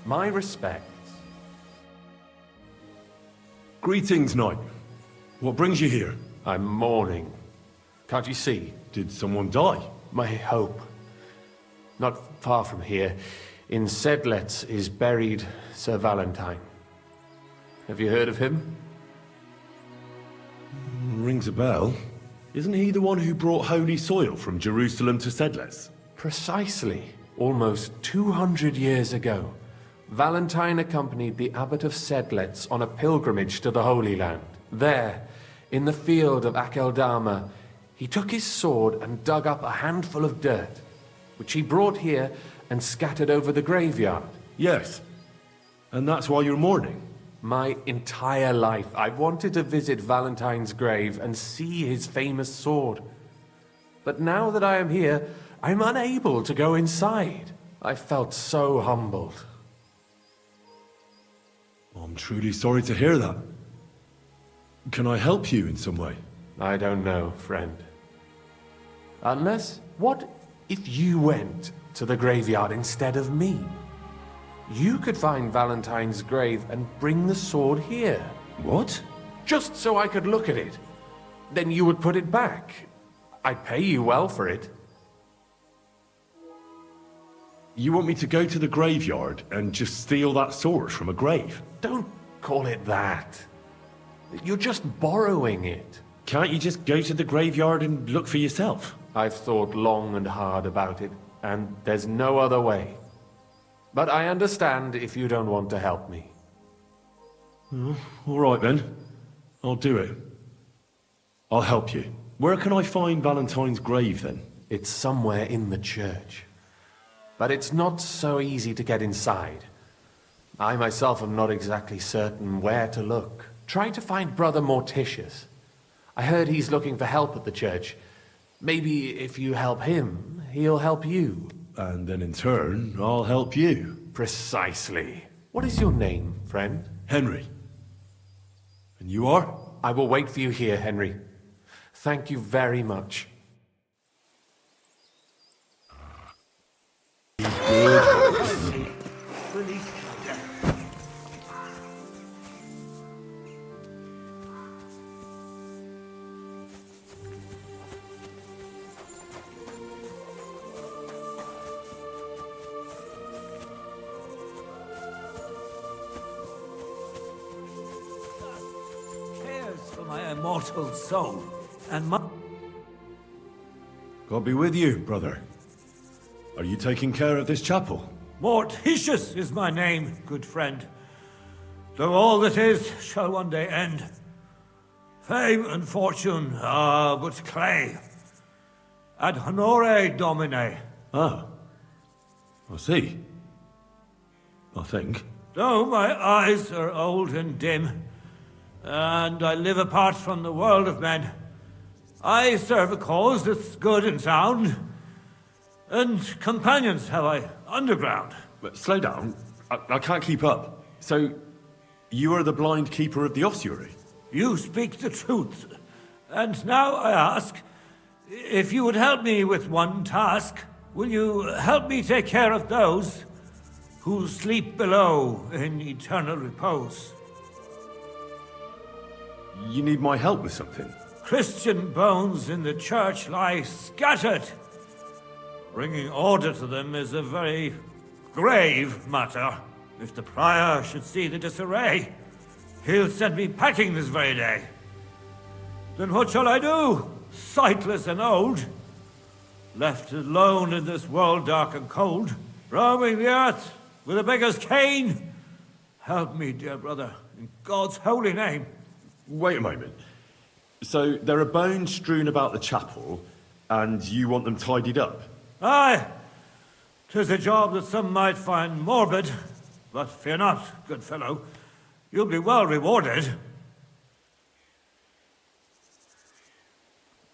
My respects. Greetings, knight. What brings you here? I'm mourning. Can't you see? Did someone die? My hope. Not far from here, in Sedlets, is buried Sir Valentine. Have you heard of him? Rings a bell. Isn't he the one who brought holy soil from Jerusalem to Sedlets? Precisely. Almost 200 years ago, Valentine accompanied the abbot of Sedlets on a pilgrimage to the Holy Land. There, in the field of Akeldama, he took his sword and dug up a handful of dirt, which he brought here and scattered over the graveyard. Yes. And that's why you're mourning? My entire life, I've wanted to visit Valentine's grave and see his famous sword. But now that I am here, I'm unable to go inside. I felt so humbled. I'm truly sorry to hear that. Can I help you in some way? I don't know, friend. Unless, what if you went to the graveyard instead of me? You could find Valentine's grave and bring the sword here. What? Just so I could look at it. Then you would put it back. I'd pay you well for it. You want me to go to the graveyard and just steal that sword from a grave? Don't call it that. You're just borrowing it. Can't you just go to the graveyard and look for yourself? I've thought long and hard about it, and there's no other way. But I understand if you don't want to help me. All right then. I'll do it. I'll help you. Where can I find Valentine's grave then? It's somewhere in the church. But it's not so easy to get inside. I myself am not exactly certain where to look. Try to find Brother Morticius. I heard he's looking for help at the church. Maybe if you help him, he'll help you. And then in turn, I'll help you. Precisely. What is your name, friend? Henry. And you are? I will wait for you here, Henry. Thank you very much. For my immortal soul, and my... God be with you, brother. Are you taking care of this chapel? Morticius is my name, good friend. Though all that is shall one day end. Fame and fortune are but clay. Ad honore domine. Ah. I see. I think. Though my eyes are old and dim, and I live apart from the world of men, I serve a cause that's good and sound, and companions have I underground. But slow down. I can't keep up. So, you are the blind keeper of the ossuary? You speak the truth. And now I ask, if you would help me with one task, will you help me take care of those who sleep below in eternal repose? You need my help with something? Christian bones in the church lie scattered. Bringing order to them is a very grave matter. If the prior should see the disarray, he'll send me packing this very day. Then what shall I do, sightless and old? Left alone in this world dark and cold, roaming the earth with a beggar's cane? Help me, dear brother, in God's holy name. Wait a moment. So, there are bones strewn about the chapel, and you want them tidied up? Aye. 'Tis a job that some might find morbid, but fear not, good fellow. You'll be well rewarded.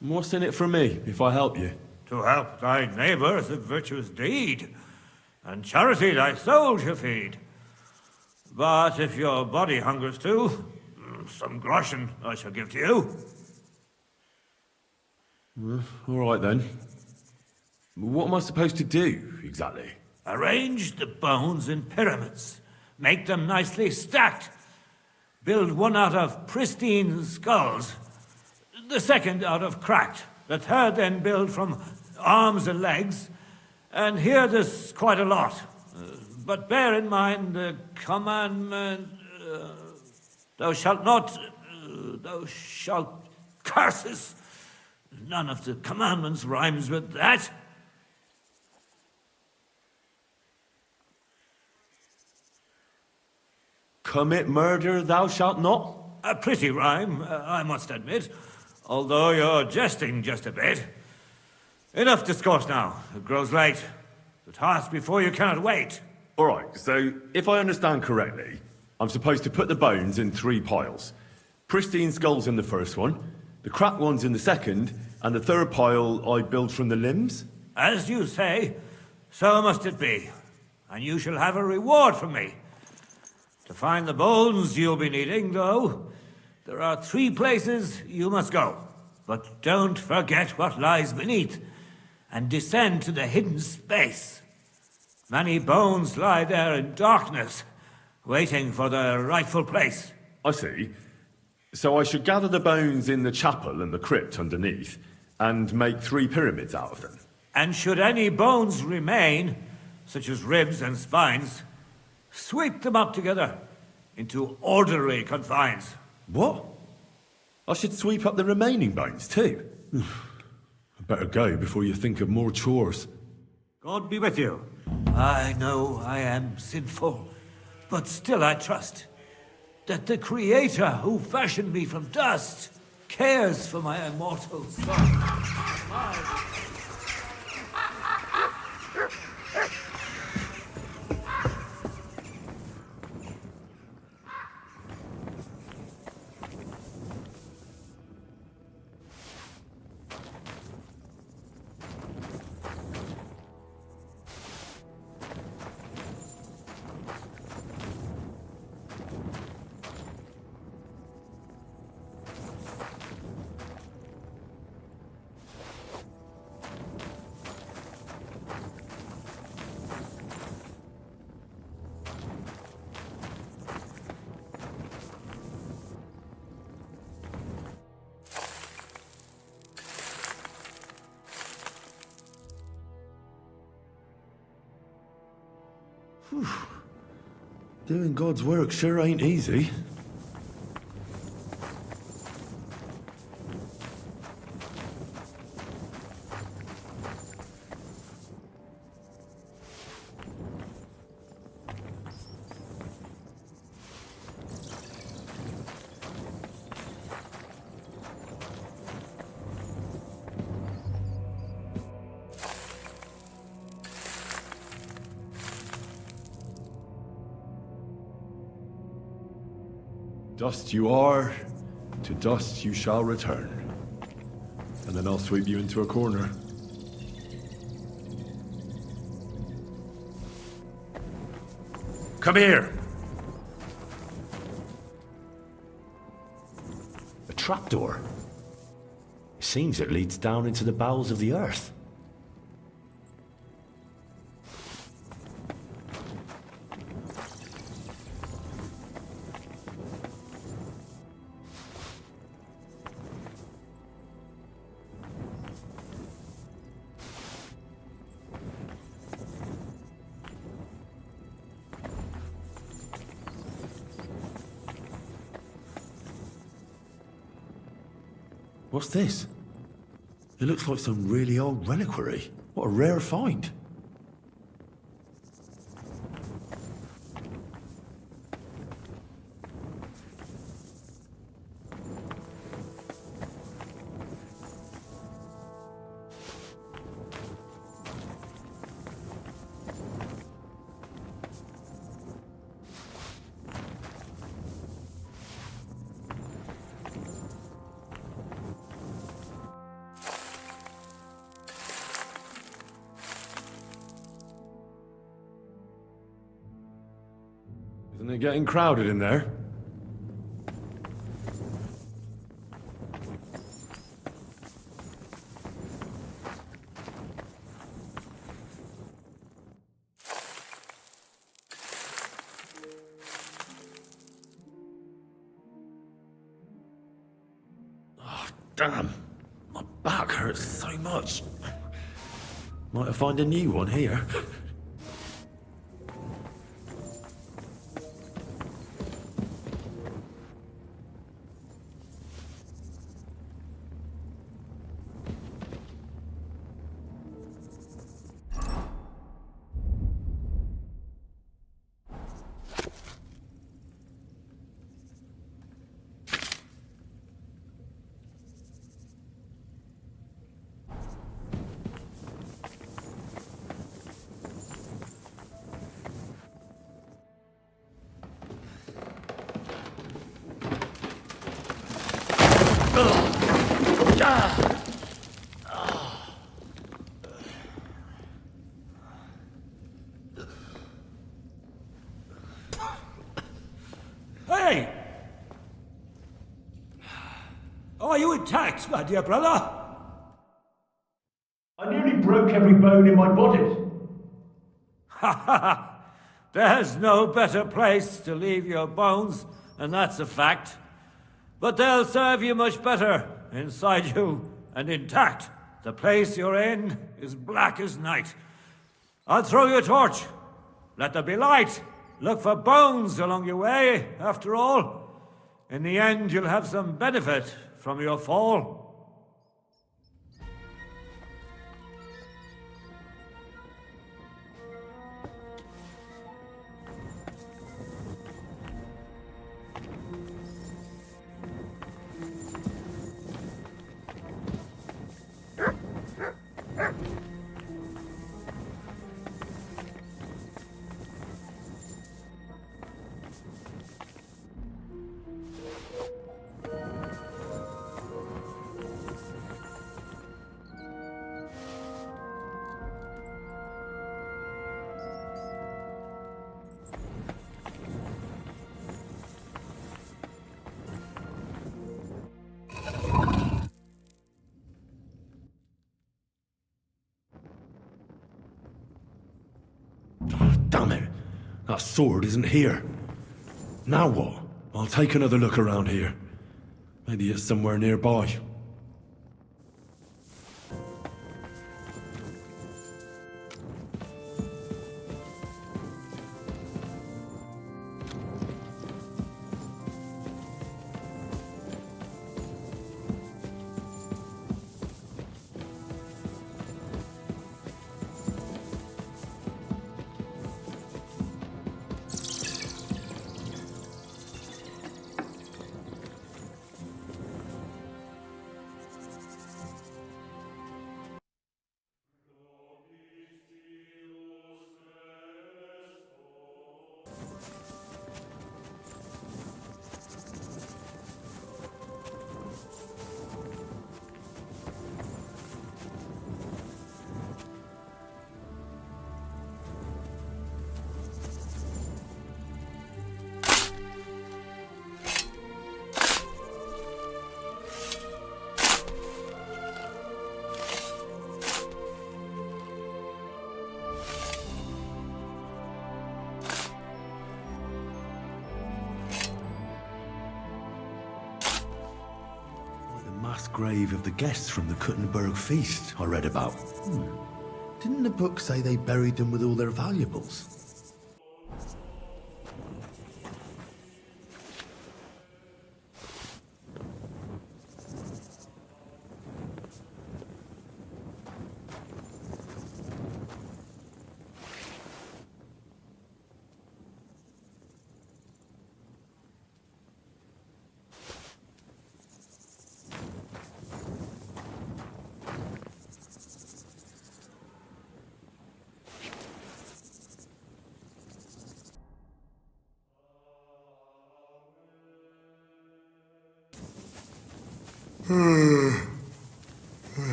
What's in it for me, if I help you? To help thy neighbour is a virtuous deed, and charity thy soul shall feed. But if your body hungers too, some groschen I shall give to you. All right then. What am I supposed to do, exactly? Arrange the bones in pyramids. Make them nicely stacked. Build one out of pristine skulls, the second out of cracked, the third then build from arms and legs. And here there's quite a lot. But bear in mind the commandment, thou shalt not, thou shalt curses. None of the commandments rhymes with that. Commit murder, thou shalt not? A pretty rhyme, I must admit, although you're jesting just a bit. Enough discourse now. It grows late. The task before you cannot wait. All right, so if I understand correctly, I'm supposed to put the bones in 3 piles. Pristine skulls in the first one, the cracked ones in the second, and the third pile I build from the limbs? As you say, so must it be. And you shall have a reward from me. To find the bones you'll be needing, though, there are 3 places you must go. But don't forget what lies beneath, and descend to the hidden space. Many bones lie there in darkness, waiting for their rightful place. I see. So I should gather the bones in the chapel and the crypt underneath, and make 3 pyramids out of them. And should any bones remain, such as ribs and spines, sweep them up together into orderly confines. What? I should sweep up the remaining bones too? I better go before you think of more chores. God be with you. I know I am sinful, but still I trust that the Creator who fashioned me from dust cares for my immortal soul. Doing God's work sure ain't easy. Dust you are, to dust you shall return. And then I'll sweep you into a corner. Come here! A trapdoor. It seems it leads down into the bowels of the earth. What's this? It looks like some really old reliquary. What a rare find. Isn't it getting crowded in there? Damn, my back hurts so much. Might have found a new one here. Hey! Are you attacked, my dear brother? I nearly broke every bone in my body. Ha ha ha! There's no better place to leave your bones, and that's a fact. But they'll serve you much better inside you and intact. The place you're in is black as night. I'll throw you a torch. Let there be light. Look for bones along your way, after all. In the end, you'll have some benefit from your fall. Damn it! That sword isn't here. Now what? I'll take another look around here. Maybe it's somewhere nearby. Mass grave of the guests from the Kuttenberg feast I read about. Didn't the book say they buried them with all their valuables?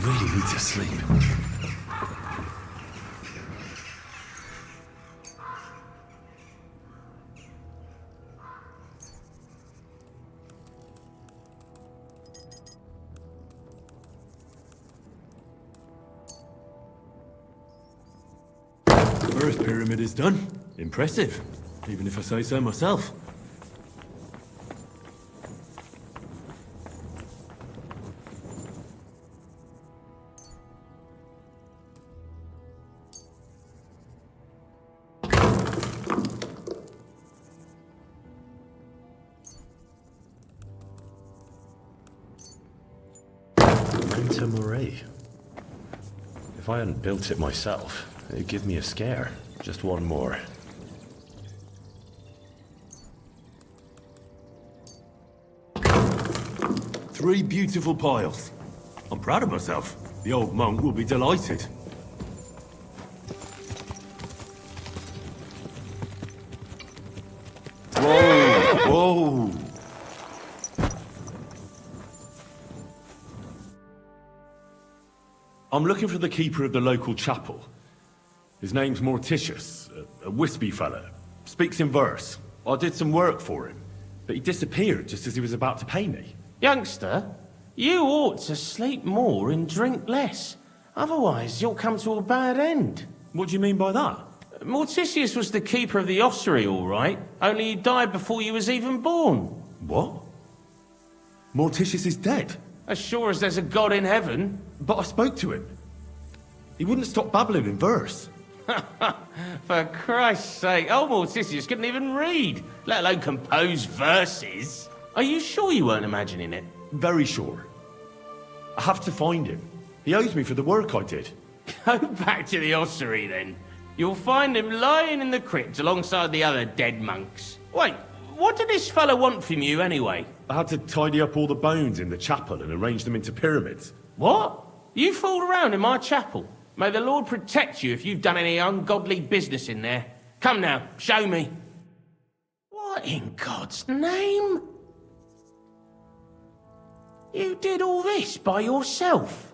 really need to sleep. First pyramid is done. Impressive, even if I say so myself. If I hadn't built it myself, it'd give me a scare. Just one more. Three beautiful piles. I'm proud of myself. The old monk will be delighted. Whoa! Whoa! I'm looking for the keeper of the local chapel. His name's Morticius, a wispy fella. Speaks in verse. I did some work for him, but he disappeared just as he was about to pay me. Youngster, you ought to sleep more and drink less. Otherwise, you'll come to a bad end. What do you mean by that? Morticius was the keeper of the ossuary, all right. Only he died before you was even born. What? Morticius is dead? As sure as there's a God in heaven. But I spoke to him. He wouldn't stop babbling in verse. For Christ's sake, old Morticius couldn't even read, let alone compose verses. Are you sure you weren't imagining it? Very sure. I have to find him. He owes me for the work I did. Go back to the ossuary, then. You'll find him lying in the crypt alongside the other dead monks. Wait, what did this fellow want from you, anyway? I had to tidy up all the bones in the chapel and arrange them into pyramids. What? You fooled around in my chapel? May the Lord protect you if you've done any ungodly business in there. Come now, show me. What in God's name? You did all this by yourself?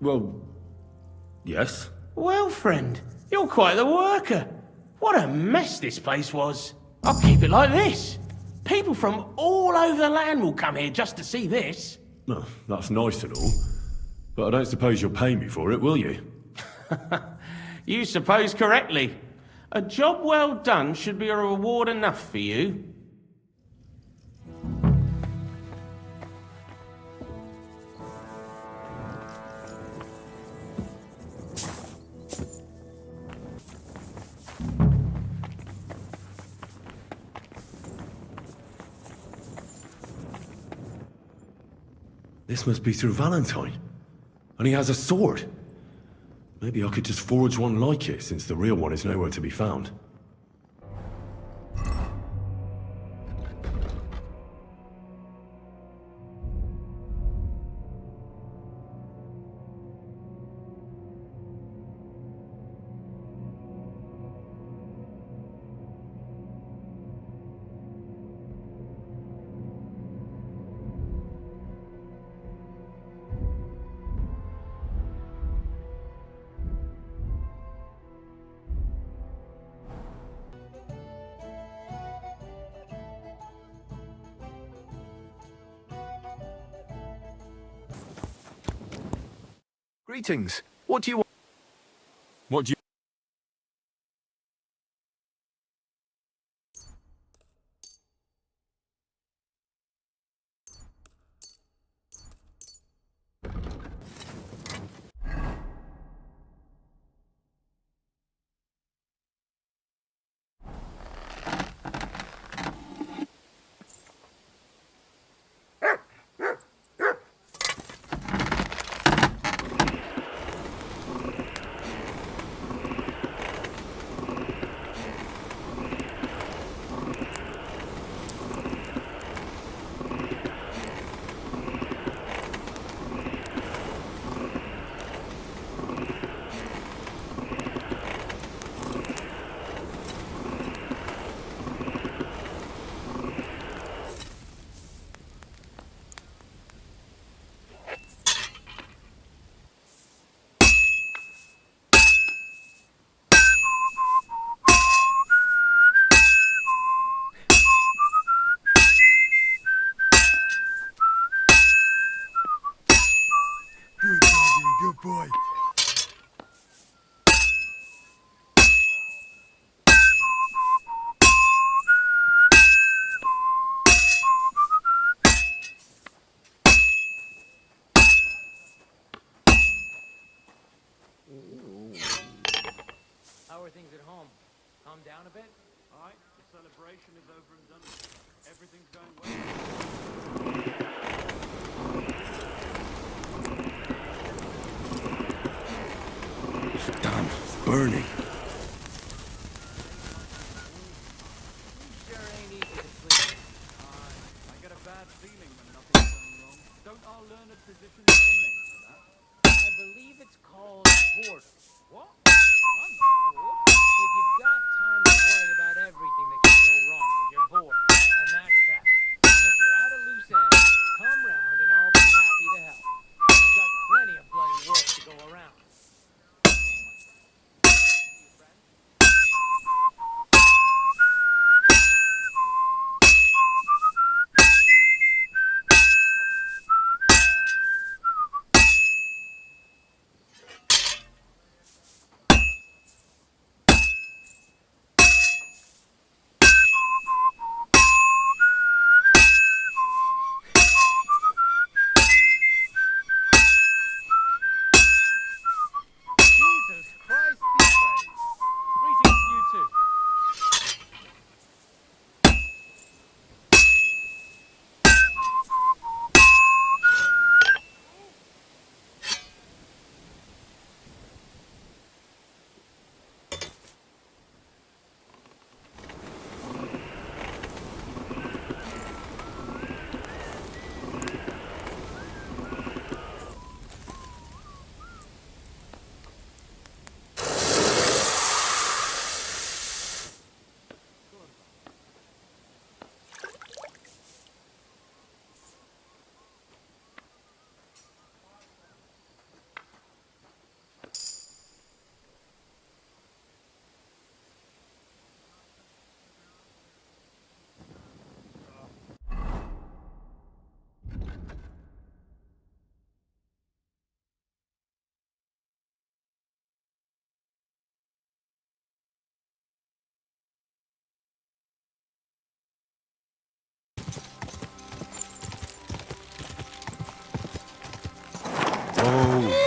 Well, yes. Well, friend, you're quite the worker. What a mess this place was. I'll keep it like this. People from all over the land will come here just to see this. No, that's nice and all. But I don't suppose you'll pay me for it, will you? You suppose correctly. A job well done should be a reward enough for you. This must be Sir Valentine. And he has a sword. Maybe I could just forge one like it, since the real one is nowhere to be found. Greetings. What do you want? What do you... celebration is over and done with. Everything's going well. Damn, it's burning. Sure ain't easy to sleep. I get a bad feeling when nothing's going wrong. Don't our learned physicians have a name for that? I believe it's called boredom. What? I'm not bored. If you've got time to worry about everything that can go wrong, you're bored. And that's that. And if you're at a loose end, come round and I'll be happy to help. I've got plenty of bloody work to go around. Jesus Christ be praised. Greetings to you too.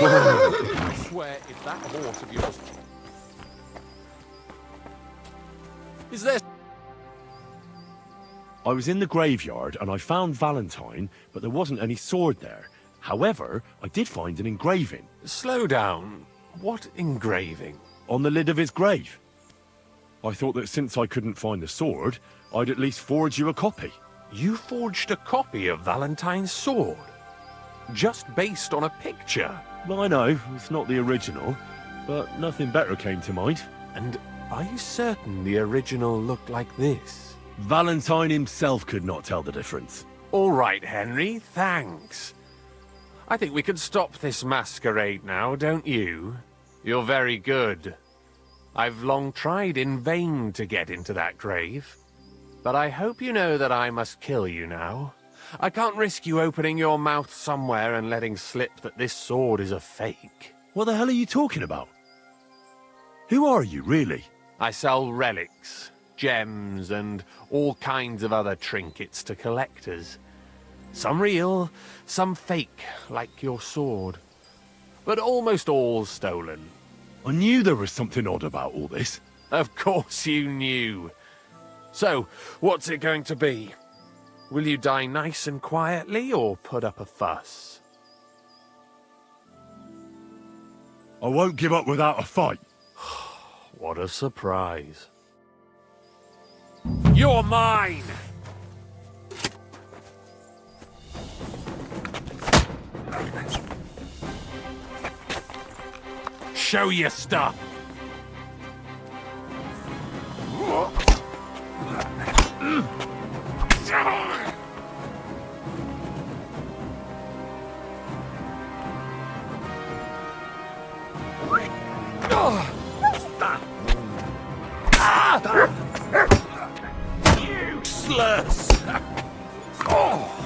I swear it's that horse of yours. Is there... I was in the graveyard and I found Valentine, but there wasn't any sword there. However, I did find an engraving. Slow down. What engraving? On the lid of his grave. I thought that since I couldn't find the sword, I'd at least forge you a copy. You forged a copy of Valentine's sword? Just based on a picture? Well, I know, it's not the original, but nothing better came to mind. And are you certain the original looked like this? Valentine himself could not tell the difference. All right, Henry, thanks. I think we could stop this masquerade now, don't you? You're very good. I've long tried in vain to get into that grave. But I hope you know that I must kill you now. I can't risk you opening your mouth somewhere and letting slip that this sword is a fake. What the hell are you talking about? Who are you, really? I sell relics, gems, and all kinds of other trinkets to collectors. Some real, some fake, like your sword. But almost all stolen. I knew there was something odd about all this. Of course you knew. So, what's it going to be? Will you die nice and quietly, or put up a fuss? I won't give up without a fight. What a surprise. You're mine! Show your stuff! Useless! Oh!